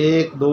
1 2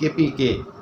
KPK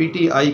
PTI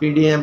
PDM